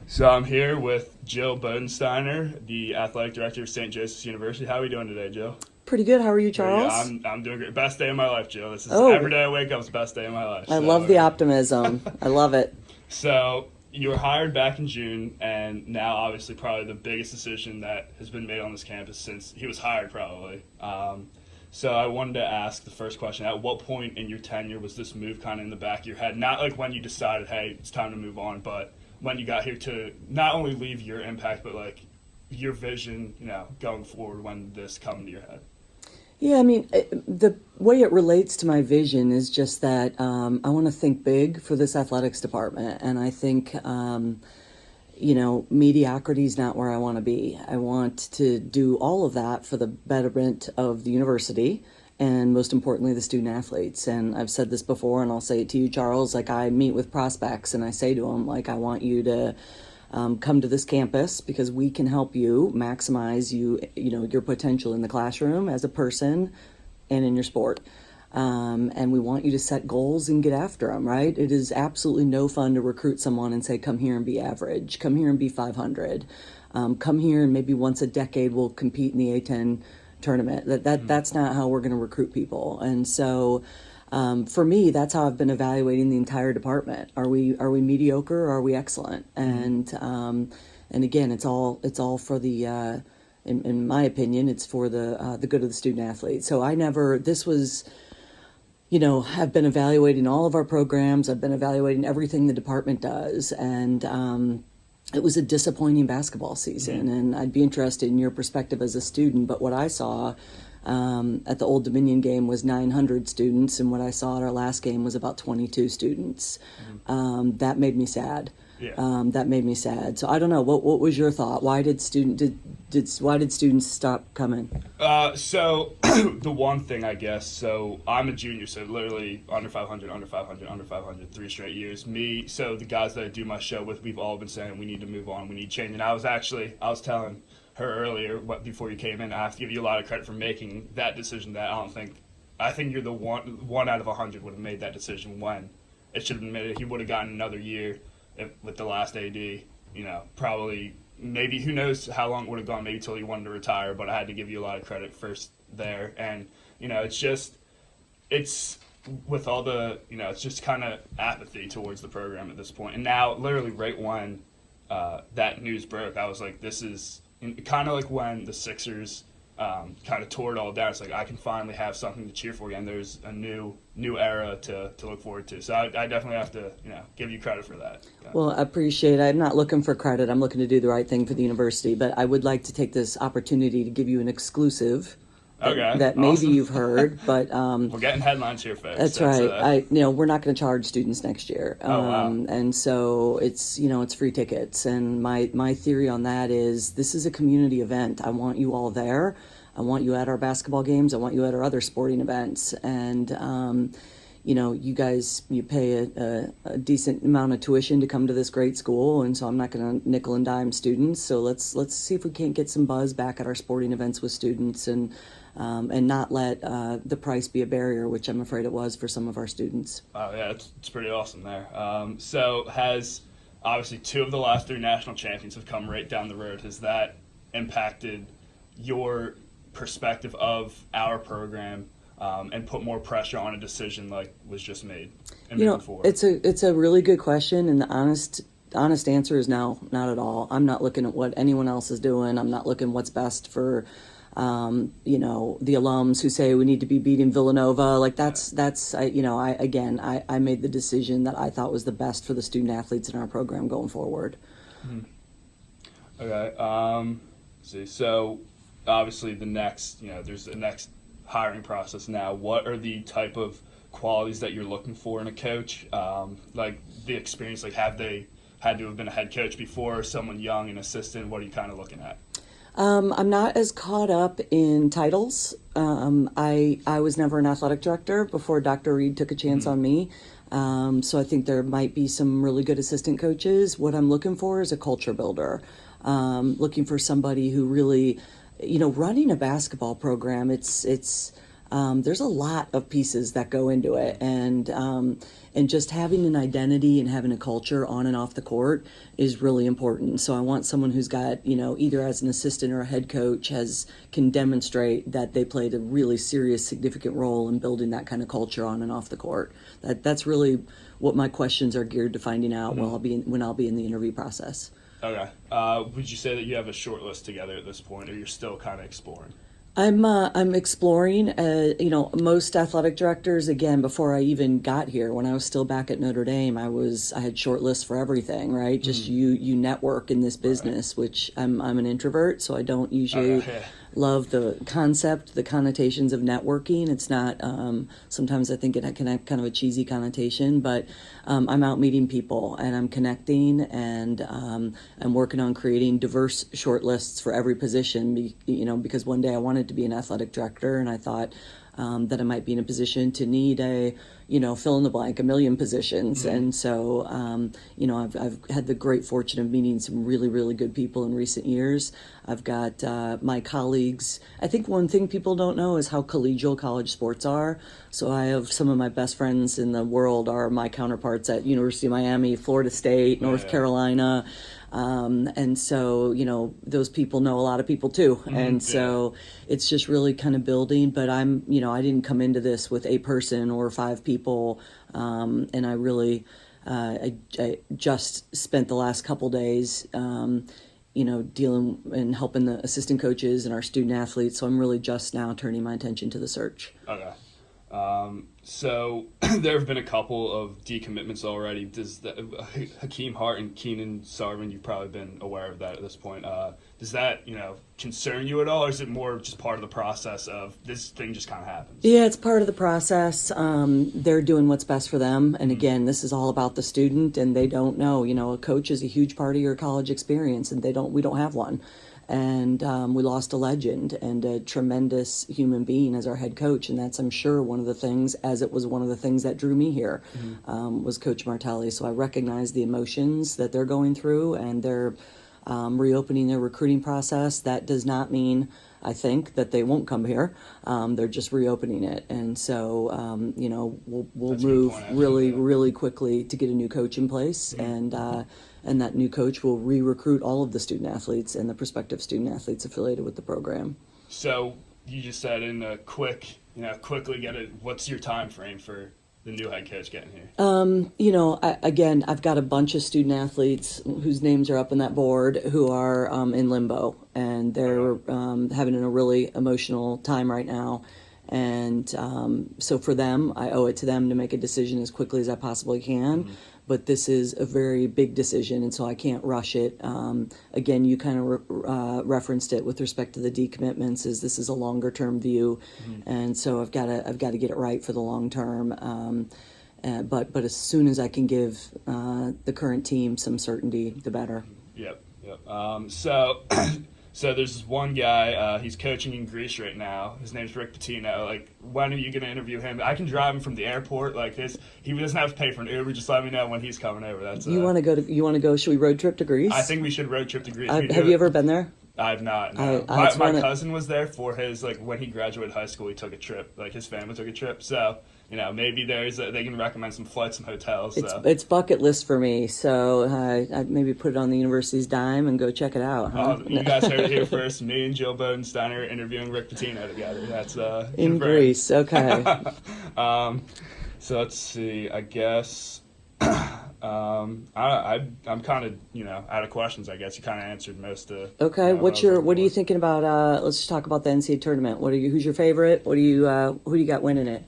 So I'm here with Jill Bodensteiner, the athletic director of St. Joseph's University. How are we doing today, Jill? Pretty good. How are you, Yeah, Charles? I'm doing great. Best day of my life, Jill. This is Oh, every day I wake up is the best day of my life. I love the optimism. I love it. So you were hired back in June, and now obviously probably the biggest decision that has been made on this campus since he was hired, probably. So I wanted to ask the first question: at what point in your tenure was this move kind of in the back of your head? Not like when you decided, hey, it's time to move on, but when you got here to not only leave your impact, but like your vision, going forward when this come to your head. Yeah, I mean, the way it relates to my vision is just that I want to think big for this athletics department. And I think, mediocrity is not where I want to be. I want to do all of that for the betterment of the university and most importantly, the student athletes. And I've said this before, and I'll say it to you, Charles, like I meet with prospects and I say to them, like, I want you to come to this campus because we can help you maximize your potential in the classroom as a person and in your sport. And we want you to set goals and get after them, right? It is absolutely no fun to recruit someone and say, come here and be average, come here and be 500, come here and maybe once a decade we'll compete in the A10 tournament. That's not how we're going to recruit people. And so for me, that's how I've been evaluating the entire department. Are we mediocre or are we excellent? And again, it's all for the in my opinion, it's for the good of the student athlete. So this was, I've been evaluating all of our programs. I've been evaluating everything the department does, and it was a disappointing basketball season. And I'd be interested in your perspective as a student. But what I saw at the Old Dominion game was 900 students, and what I saw at our last game was about 22 students. That made me sad. Yeah. That made me sad. So I don't know. What was your thought? Why did students stop coming? So the one thing, I guess. So I'm a junior, so literally under 500, under 500, under 500, 3 straight years. So the guys that I do my show with, we've all been saying we need to move on, we need change. And I was telling her earlier, before you came in, I have to give you a lot of credit for making that decision. I think you're the one out of 100 would have made that decision when it should have been made. He would have gotten another year with the last AD, probably, maybe, who knows how long it would have gone, maybe till he wanted to retire, but I had to give you a lot of credit first there. And, it's with all the, it's just kind of apathy towards the program at this point. And now, literally right when that news broke, I was like, this is kind of like when the Sixers kind of tore it all down. It's like I can finally have something to cheer for again. There's a new era to look forward to. So I definitely have to give you credit for that. Well, I appreciate it. I'm not looking for credit. I'm looking to do the right thing for the university. But I would like to take this opportunity to give you an exclusive that maybe awesome. You've heard. But we're getting headlines here, folks. That's right. We're not going to charge students next year. Wow. And so it's free tickets. And my theory on that is this is a community event. I want you all there. I want you at our basketball games. I want you at our other sporting events. And, you guys, you pay a decent amount of tuition to come to this great school. And so I'm not going to nickel and dime students. So let's see if we can't get some buzz back at our sporting events with students and not let the price be a barrier, which I'm afraid it was for some of our students. Oh, yeah, it's pretty awesome there. So has, obviously, 2 of the last 3 national champions have come right down the road. Has that impacted your perspective of our program and put more pressure on a decision like was just made and moving forward? It's a really good question, and the honest answer is no, not at all. I'm not looking at what anyone else is doing. I'm not looking what's best for the alums who say we need to be beating Villanova. Like I made the decision that I thought was the best for the student athletes in our program going forward. Mm-hmm. Okay. See, so obviously there's the next hiring process now. What are the type of qualities that you're looking for in a coach? Like the experience, like have they had to have been a head coach before, someone young, an assistant? What are you kind of looking at? I'm not as caught up in titles. I was never an athletic director before Dr. Reed took a chance on me. So I think there might be some really good assistant coaches. What I'm looking for is a culture builder. Looking for somebody who really, running a basketball program, it's there's a lot of pieces that go into it, and just having an identity and having a culture on and off the court is really important. So I want someone who's got, either as an assistant or a head coach can demonstrate that they played a really serious, significant role in building that kind of culture on and off the court. That's really what my questions are geared to finding out when I'll be in the interview process. Okay. Would you say that you have a short list together at this point, or you're still kind of exploring? I'm exploring. Most athletic directors, again, before I even got here, when I was still back at Notre Dame, I had short lists for everything, right? Just you network in this business, which I'm an introvert, so I don't usually love the concept, the connotations of networking. It's not. Sometimes I think it can have kind of a cheesy connotation, but I'm out meeting people and I'm connecting, and I'm working on creating diverse short lists for every position. Because one day I wanted to be an athletic director, and I thought that I might be in a position to need a fill in the blank, a million positions. And so, I've had the great fortune of meeting some really, really good people in recent years. I've got my colleagues. I think one thing people don't know is how collegial college sports are. So I have some of my best friends in the world are my counterparts at University of Miami, Florida State, North Carolina. And so, those people know a lot of people too. And so it's just really kind of building, but I didn't come into this with a person or 5 people. And I really, I just spent the last couple days, dealing and helping the assistant coaches and our student athletes. So I'm really just now turning my attention to the search. Okay. So there have been a couple of decommitments already. Does Hakeem Hart and Keenan Sarvin, you've probably been aware of that at this point. Does that, concern you at all, or is it more just part of the process of this thing just kind of happens? Yeah, it's part of the process. They're doing what's best for them. And again, this is all about the student, and they don't know, a coach is a huge part of your college experience, and we don't have one. And we lost a legend and a tremendous human being as our head coach. And that's, I'm sure, one of the things, as it was one of the things that drew me here, was Coach Martelli. So I recognize the emotions that they're going through, and they're reopening their recruiting process. That does not mean, I think, that they won't come here. They're just reopening it. And so, we'll move really, really quickly to get a new coach in place. And that new coach will re-recruit all of the student athletes and the prospective student athletes affiliated with the program. So you just said in a quickly what's your time frame for the new head coach getting here? Again, I've got a bunch of student athletes whose names are up on that board who are in limbo, and they're having a really emotional time right now. And so for them, I owe it to them to make a decision as quickly as I possibly can. But this is a very big decision, and so I can't rush it. Again, you kind of referenced it with respect to the decommitments. This is a longer term view, and so I've got to get it right for the long term. But as soon as I can give the current team some certainty, the better. Yep. So there's this one guy, he's coaching in Greece right now. His name's Rick Pitino. Like, when are you going to interview him? I can drive him from the airport like this. He doesn't have to pay for an Uber. Just let me know when he's coming over. That's You want to go? Should we road trip to Greece? I think we should road trip to Greece. Have you ever been there? I've not. No. My cousin was there for his, when he graduated high school, he took a trip. His family took a trip. So, maybe they can recommend some flights and hotels. It's bucket list for me. So I maybe put it on the university's dime and go check it out. Huh? You guys heard it here first. Me and Jill Bodensteiner interviewing Rick Pitino together. That's in Greece. Okay. So let's see. I guess I'm kind of out of questions. I guess you kind of answered most of. Okay, what are you thinking about? Let's just talk about the NCAA tournament. Who's your favorite? Who do you got winning it?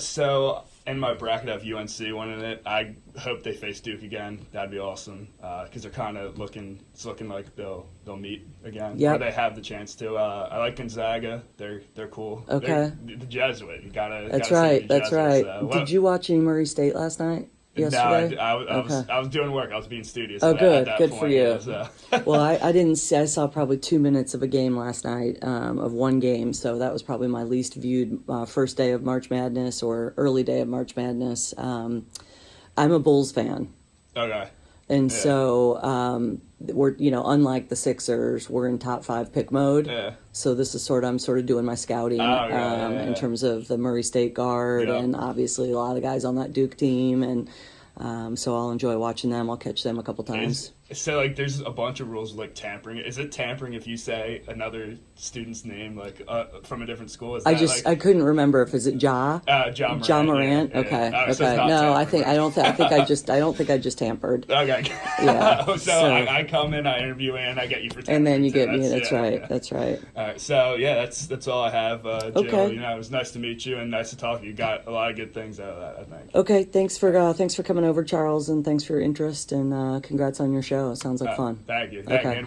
So in my bracket, I have UNC winning it. I hope they face Duke again. That'd be awesome because they're kind of looking like they'll meet again. Yeah. Or they have the chance to. I like Gonzaga. They're cool. Okay. The Jesuit. You gotta. That's right. That's right. So, Did you watch any Murray State last night? Yesterday? No, I was doing work. I was being studious. Oh, good. Good point, for you. So. Well, I didn't see. I saw probably 2 minutes of a game last night, of one game. So that was probably my least viewed first day of March Madness or early day of March Madness. I'm a Bulls fan. Okay. And so we're, unlike the Sixers, we're in top 5 pick mode. Yeah. So this is I'm sort of doing my scouting in terms of the Murray State guard, and obviously a lot of guys on that Duke team, and so I'll enjoy watching them. I'll catch them a couple times. So, like, there's a bunch of rules like tampering. Is it tampering if you say another student's name, like, from a different school? Is that, I couldn't remember if is it Ja Morant. Ja Morant. Yeah, Okay. yeah. So Okay. No, I don't think I just tampered. Okay. Yeah. so I come in, I interview, and I get you for tampering. And then you get me. That's Right. Yeah. That's right. All right. So that's all I have, Jill. Okay. It was nice to meet you and nice to talk to you. Got a lot of good things out of that, I think. Okay. Thanks for coming over, Charles, and thanks for your interest, and congrats on your show. It sounds like fun. Thank you. Okay. And